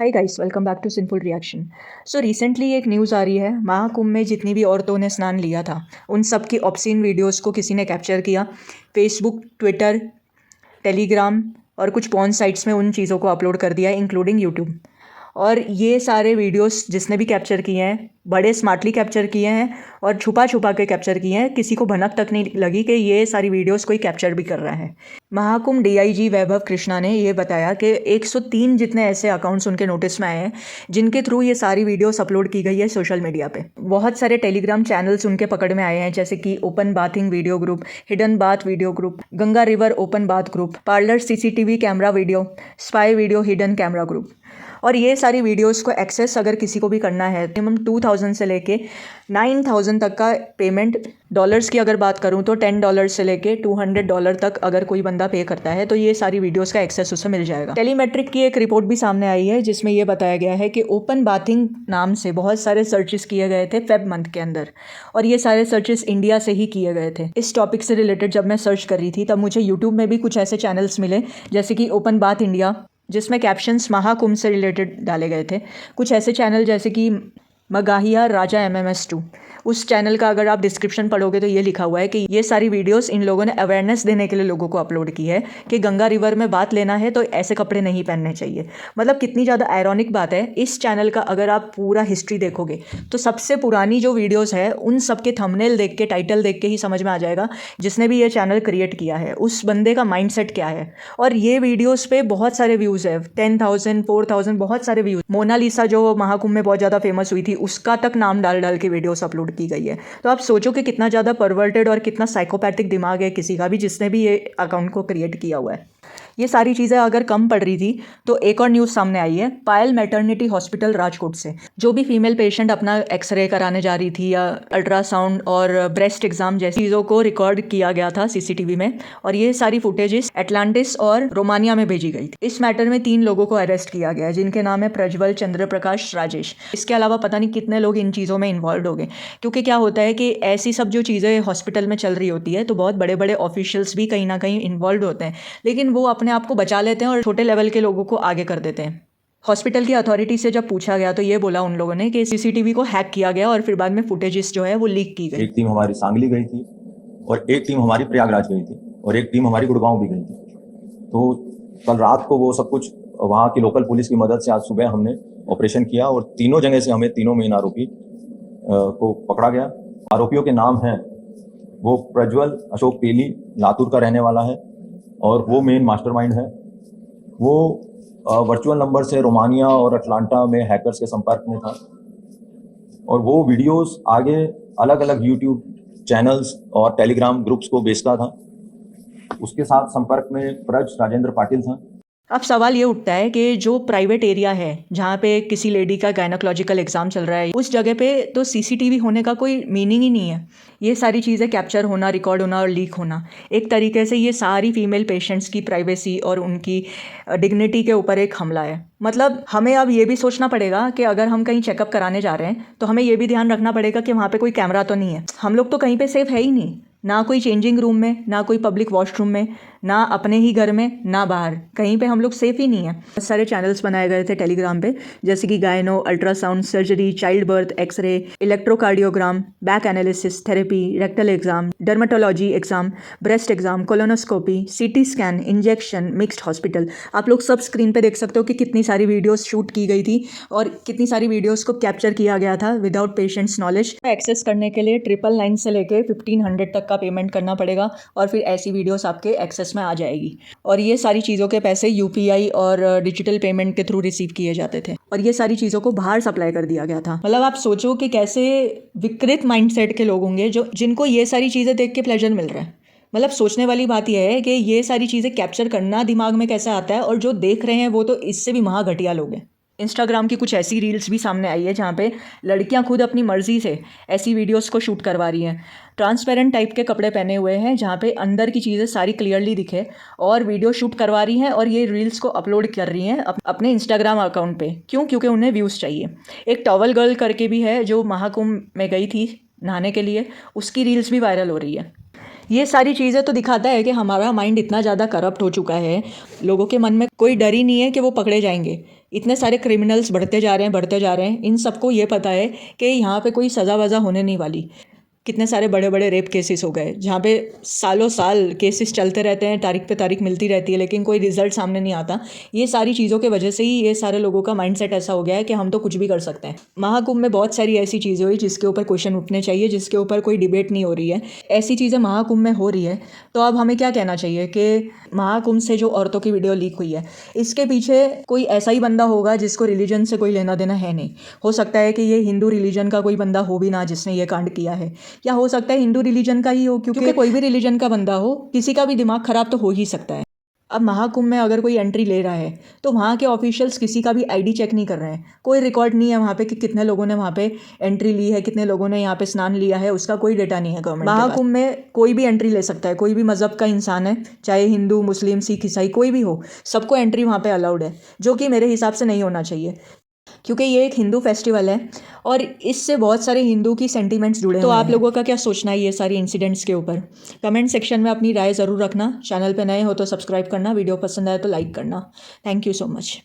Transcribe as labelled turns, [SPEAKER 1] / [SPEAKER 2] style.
[SPEAKER 1] Hi guys, welcome back to simple reaction. So recently एक news आ रही है, महाकुंभ में जितनी भी औरतों ने स्नान लिया था उन सब की ऑब्सीन वीडियोस को किसी ने कैप्चर किया। फेसबुक, ट्विटर, टेलीग्राम और कुछ पॉर्न साइट्स में उन चीज़ों को अपलोड कर दिया है, इंक्लूडिंग यूट्यूब। और ये सारे वीडियोस जिसने भी कैप्चर किए हैं, बड़े स्मार्टली कैप्चर किए हैं और छुपा छुपा के कैप्चर किए हैं। किसी को भनक तक नहीं लगी कि ये सारी वीडियोस कोई कैप्चर भी कर रहा है। महाकुंभ डीआईजी वैभव कृष्णा ने ये बताया कि 103 जितने ऐसे अकाउंट्स उनके नोटिस में आए हैं जिनके थ्रू ये सारी वीडियोस अपलोड की गई है सोशल मीडिया पे। बहुत सारे टेलीग्राम चैनल्स उनके पकड़ में आए हैं, जैसे कि open bathing video group, hidden bath video group, Ganga river open bath group, parlour CCTV camera video, spy video hidden camera group. और ये सारी वीडियोस को एक्सेस अगर किसी को भी करना है, मिनिमम 2000 से लेके 9000 तक का पेमेंट, डॉलर्स की अगर बात करूँ तो $10 से लेके $200 तक अगर कोई बंदा पे करता है तो ये सारी वीडियोस का एक्सेस उसे मिल जाएगा। टेलीमेट्रिक की एक रिपोर्ट भी सामने आई है जिसमें ये बताया गया है कि ओपन बाथिंग नाम से बहुत सारे सर्चेस किए गए थे फेब मंथ के अंदर, और ये सारे सर्चेस इंडिया से ही किए गए थे। इस टॉपिक से रिलेटेड जब मैं सर्च कर रही थी तब मुझे यूट्यूब में भी कुछ ऐसे चैनल्स मिले, जैसे कि ओपन बाथ इंडिया, जिसमें कैप्शंस महाकुंभ से रिलेटेड डाले गए थे। कुछ ऐसे चैनल जैसे कि मगाहिया राजा MMS2, उस चैनल का अगर आप डिस्क्रिप्शन पढ़ोगे तो ये लिखा हुआ है कि ये सारी वीडियोस इन लोगों ने अवेयरनेस देने के लिए लोगों को अपलोड की है कि गंगा रिवर में बात लेना है तो ऐसे कपड़े नहीं पहनने चाहिए। मतलब कितनी ज़्यादा आयरॉनिक बात है। इस चैनल का अगर आप पूरा हिस्ट्री देखोगे तो सबसे पुरानी जो वीडियोज़ है उन सब के थंबनेल देख के, टाइटल देख के ही समझ में आ जाएगा जिसने भी ये चैनल क्रिएट किया है उस बंदे का माइंडसेट क्या है। और ये वीडियोज़ पे बहुत सारे व्यूज़ है, 10,000, 4,000, बहुत सारे व्यूज़। मोनालिसा जो महाकुंभ में बहुत ज़्यादा फेमस हुई थी उसका तक नाम डाल डाल के वीडियोस अपलोड की गई है। तो आप सोचो कि कितना ज़्यादा परवर्टेड और कितना साइकोपैथिक दिमाग है किसी का भी जिसने भी ये अकाउंट को क्रिएट किया हुआ है। ये सारी चीज़ें अगर कम पड़ रही थी तो एक और न्यूज़ सामने आई है पायल मैटरनिटी हॉस्पिटल राजकोट से। जो भी फीमेल पेशेंट अपना एक्सरे कराने जा रही थी या अल्ट्रासाउंड और ब्रेस्ट एग्जाम जैसी चीज़ों को रिकॉर्ड किया गया था सीसीटीवी में, और ये सारी फुटेजेस एटलांटिस और रोमानिया में भेजी गई थी। इस मैटर में 3 लोगों को अरेस्ट किया गया है जिनके नाम है प्रज्वल, चंद्र प्रकाश, राजेश। इसके अलावा पता नहीं कितने लोग इन चीज़ों में इन्वॉल्व हो गए, क्योंकि क्या होता है कि ऐसी सब जो चीज़ें हॉस्पिटल में चल रही होती है तो बहुत बड़े बड़े ऑफिशियल्स भी कहीं ना कहीं इन्वॉल्व होते हैं, लेकिन वो अपने आप को बचा लेते हैं और छोटे लेवल के लोगों को आगे कर देते हैं। हॉस्पिटल की अथॉरिटी से जब पूछा गया तो ये बोला उन लोगों ने कि सीसीटीवी को हैक किया गया और फिर बाद में फुटेजेस जो है वो लीक की गई।
[SPEAKER 2] एक टीम हमारी सांगली गई थी और एक टीम हमारी प्रयागराज गई थी और एक टीम हमारी गुड़गांव भी गई थी। तो कल रात को वो सब कुछ वहाँ की लोकल पुलिस की मदद से आज सुबह हमने ऑपरेशन किया और तीनों जगह से हमें तीनों मेन आरोपी को पकड़ा गया। आरोपियों के नाम हैं, वो प्रज्वल अशोक पेली लातूर का रहने वाला है और वो मेन मास्टरमाइंड है। वो वर्चुअल नंबर से रोमानिया और अटलांटा में हैकर्स के संपर्क में था और वो वीडियोस आगे अलग अलग यूट्यूब चैनल्स और टेलीग्राम ग्रुप्स को बेचता था। उसके साथ संपर्क में राजेंद्र पाटिल था।
[SPEAKER 1] अब सवाल ये उठता है कि जो प्राइवेट एरिया है जहाँ पे किसी लेडी का गायनोकोलॉजिकल एग्जाम चल रहा है, उस जगह पे तो सीसीटीवी होने का कोई मीनिंग ही नहीं है। ये सारी चीज़ें कैप्चर होना, रिकॉर्ड होना और लीक होना एक तरीके से ये सारी फीमेल पेशेंट्स की प्राइवेसी और उनकी डिग्निटी के ऊपर एक हमला है। मतलब हमें अब ये भी सोचना पड़ेगा कि अगर हम कहीं चेकअप कराने जा रहे हैं तो हमें ये भी ध्यान रखना पड़ेगा कि वहाँ पे कोई कैमरा तो नहीं है। हम लोग तो कहीं पे सेफ है ही नहीं, ना कोई चेंजिंग रूम में, ना कोई पब्लिक वॉशरूम में, ना अपने ही घर में, ना बाहर, कहीं पे हम लोग सेफ ही नहीं है। बहुत सारे चैनल्स बनाए गए थे टेलीग्राम पे, जैसे कि gynae, ultrasound, surgery, child birth, X ray, electrocardiogram, back analysis, therapy, rectal exam, dermatology exam, breast exam, colonoscopy, CT scan, injection, mixed hospital. आप लोग सब स्क्रीन पे देख सकते हो कि कितनी सारी वीडियोस शूट की गई थी और कितनी सारी वीडियोस को कैप्चर किया गया था विदाउट पेशेंट्स नॉलेज। एक्सेस करने के लिए 999 से लेके 1500 तक का पेमेंट करना पड़ेगा और फिर ऐसी वीडियोस आपके एक्सेस में आ जाएगी। और ये सारी चीज़ों के पैसे UPI और डिजिटल पेमेंट के थ्रू रिसीव किए जाते थे और ये सारी चीज़ों को बाहर सप्लाई कर दिया गया था। मतलब आप सोचो कि कैसे विकृत माइंडसेट के लोग होंगे जिनको ये सारी चीज़ें देख के प्लेजर मिल रहा है। मतलब सोचने वाली बात यह है कि ये सारी चीज़ें कैप्चर करना दिमाग में कैसे आता है, और जो देख रहे हैं वो तो इससे भी महा घटिया लोग हैं। इंस्टाग्राम की कुछ ऐसी रील्स भी सामने आई है जहाँ पे लड़कियाँ खुद अपनी मर्जी से ऐसी वीडियोस को शूट करवा रही हैं। ट्रांसपेरेंट टाइप के कपड़े पहने हुए हैं जहाँ पे अंदर की चीज़ें सारी क्लियरली दिखे और वीडियो शूट करवा रही हैं और ये रील्स को अपलोड कर रही हैं अपने इंस्टाग्राम अकाउंट पे। क्यों? क्योंकि उन्हें व्यूज़ चाहिए। एक टॉवल गर्ल करके भी है जो महाकुंभ में गई थी नहाने के लिए, उसकी रील्स भी वायरल हो रही है। ये सारी चीज़ें तो दिखाता है कि हमारा माइंड इतना ज़्यादा करप्ट हो चुका है, लोगों के मन में कोई डर ही नहीं है कि वो पकड़े जाएंगे। इतने सारे क्रिमिनल्स बढ़ते जा रहे हैं, इन सबको ये पता है कि यहाँ पे कोई सज़ा वज़ा होने नहीं वाली। कितने सारे बड़े बड़े रेप केसेस हो गए जहाँ पे सालों साल केसेस चलते रहते हैं, तारीख पे तारीख मिलती रहती है, लेकिन कोई रिजल्ट सामने नहीं आता। ये सारी चीज़ों की वजह से ही ये सारे लोगों का माइंडसेट ऐसा हो गया है कि हम तो कुछ भी कर सकते हैं। महाकुंभ में बहुत सारी ऐसी चीज़ें हुई जिसके ऊपर क्वेश्चन उठने चाहिए, जिसके ऊपर कोई डिबेट नहीं हो रही है। ऐसी चीज़ें महाकुंभ में हो रही है, तो अब हमें क्या कहना चाहिए कि महाकुंभ से जो औरतों की वीडियो लीक हुई है, इसके पीछे कोई ऐसा ही बंदा होगा जिसको रिलीजन से कोई लेना देना है नहीं। हो सकता है कि ये हिंदू रिलीजन का कोई बंदा हो भी ना जिसने ये कांड किया है, या हो सकता है हिंदू रिलीजन का ही हो, क्योंकि कोई भी रिलीजन का बंदा हो, किसी का भी दिमाग खराब तो हो ही सकता है। अब महाकुंभ में अगर कोई एंट्री ले रहा है तो वहाँ के ऑफिशियल्स किसी का भी आईडी चेक नहीं कर रहे हैं। कोई रिकॉर्ड नहीं है वहाँ पे कि कितने लोगों ने वहाँ पे एंट्री ली है, कितने लोगों ने यहाँ पे स्नान लिया है, उसका कोई डेटा नहीं है गवर्नमेंट के पास। महाकुंभ में कोई भी एंट्री ले सकता है, कोई भी मज़हब का इंसान है, चाहे हिंदू, मुस्लिम, सिख, ईसाई कोई भी हो, सबको एंट्री वहाँ पे अलाउड है, जो कि मेरे हिसाब से नहीं होना चाहिए, क्योंकि ये एक हिंदू फेस्टिवल है और इससे बहुत सारे हिंदू की सेंटीमेंट्स जुड़े हैं। तो आप लोगों का क्या सोचना है ये सारी इंसिडेंट्स के ऊपर? कमेंट सेक्शन में अपनी राय ज़रूर रखना। चैनल पे नए हो तो सब्सक्राइब करना, वीडियो पसंद आए तो लाइक करना। Thank you so much.